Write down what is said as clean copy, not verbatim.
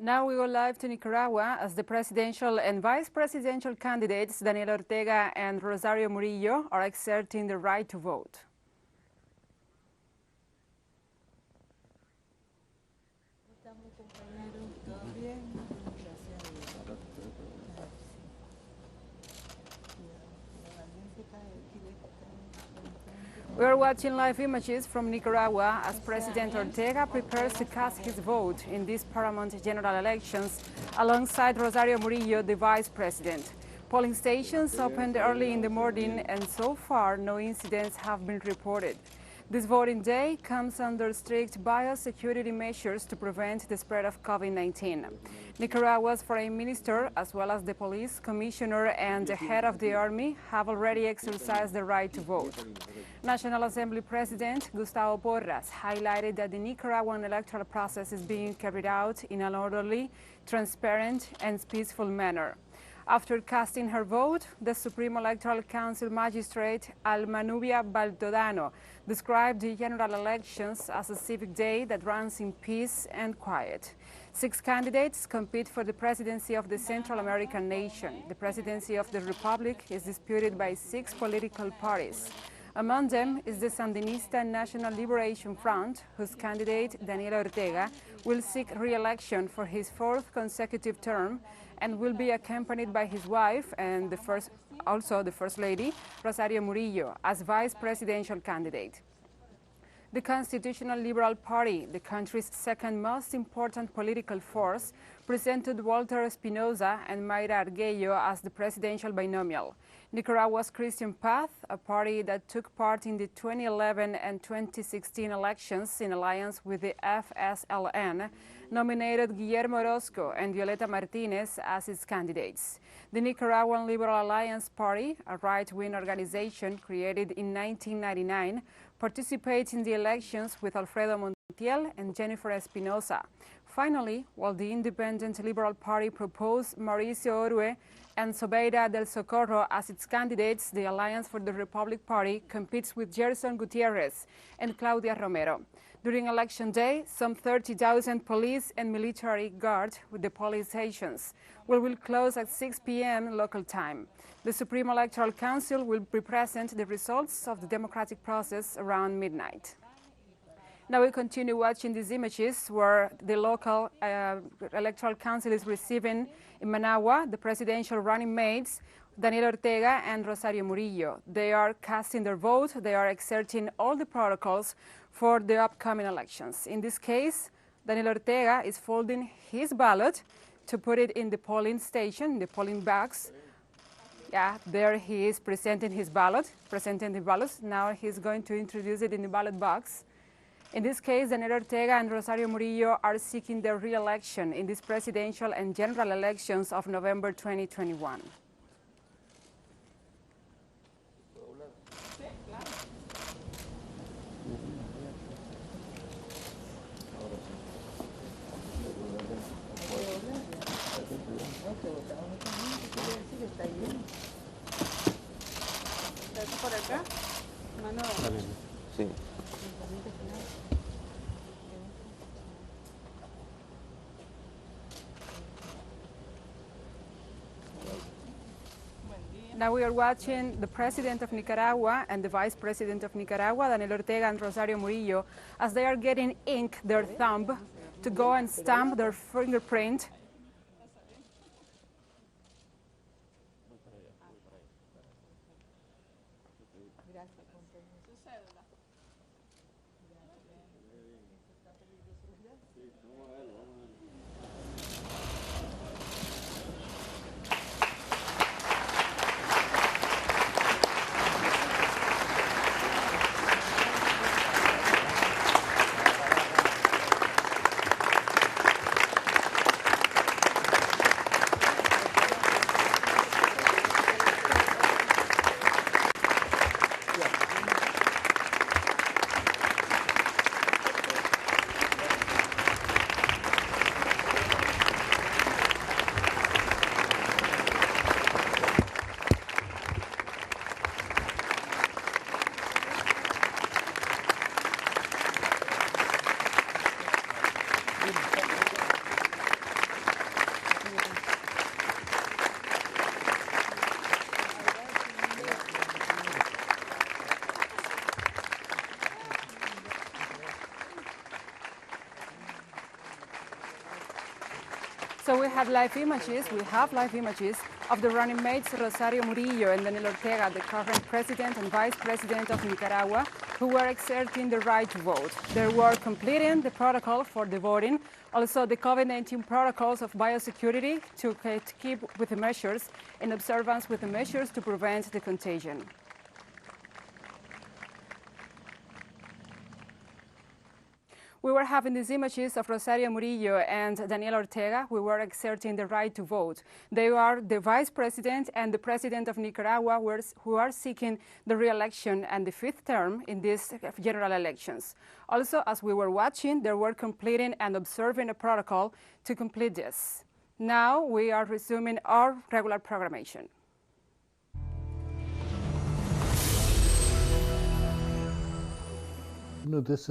Now we go live to Nicaragua as the presidential and vice presidential candidates Daniel Ortega and Rosario Murillo are exerting the right to vote. We are watching live images from Nicaragua as President Ortega prepares to cast his vote in these paramount general elections alongside Rosario Murillo, the vice president. Polling stations opened early in the morning and so far no incidents have been reported. This voting day comes under strict biosecurity measures to prevent the spread of COVID-19. Nicaragua's foreign minister, as well as the police commissioner and the head of the army, have already exercised the right to vote. National Assembly President Gustavo Porras highlighted that the Nicaraguan electoral process is being carried out in an orderly, transparent, and peaceful manner. After casting her vote, the Supreme Electoral Council magistrate Almanubia Baltodano described the general elections as a civic day that runs in peace and quiet. 6 candidates compete for the presidency of the Central American nation. The presidency of the Republic is disputed by 6 political parties. Among them is the Sandinista National Liberation Front, whose candidate, Daniel Ortega, will seek re-election for his 4th consecutive term and will be accompanied by his wife and the First Lady, Rosario Murillo, as vice presidential candidate. The Constitutional Liberal Party, the country's second most important political force, presented Walter Espinosa and Mayra Arguello as the presidential binomial. Nicaragua's Christian Path, a party that took part in the 2011 and 2016 elections in alliance with the FSLN, nominated Guillermo Orozco and Violeta Martinez as its candidates. The Nicaraguan Liberal Alliance Party, a right-wing organization created in 1999, participates in the elections with Alfredo Montiel and Jennifer Espinosa. Finally, while the Independent Liberal Party proposed Mauricio Orue and Sobeira del Socorro as its candidates, the Alliance for the Republic Party competes with Gerson Gutierrez and Claudia Romero. During election day, some 30,000 police and military guard with the police stations will close at 6 p.m. local time. The Supreme Electoral Council will present the results of the democratic process around midnight. Now we continue watching these images where the local Electoral Council is receiving in Managua the presidential running mates, Daniel Ortega and Rosario Murillo. They are casting their vote. They are exerting all the protocols for the upcoming elections. In this case, Daniel Ortega is folding his ballot to put it in the polling station, the polling box. Yeah, there he is presenting his ballot, presenting the ballots. Now he's going to introduce it in the ballot box. In this case, Daniel Ortega and Rosario Murillo are seeking their re-election in these presidential and general elections of November 2021. ¿Por acá? Sí. Now we are watching the President of Nicaragua and the Vice President of Nicaragua, Daniel Ortega and Rosario Murillo, as they are getting ink their thumb to go and stamp their fingerprint. So we have live images of the running mates Rosario Murillo and Daniel Ortega, the current president and vice president of Nicaragua, who were exerting the right to vote. They were completing the protocol for the voting, also the COVID-19 protocols of biosecurity to keep with the measures in observance with the measures to prevent the contagion. We were having these images of Rosario Murillo and Daniel Ortega, who were exerting the right to vote. They are the vice president and the president of Nicaragua, who are seeking the re-election and the fifth term in these general elections. Also, as we were watching, they were completing and observing a protocol to complete this. Now we are resuming our regular programmation. No, this is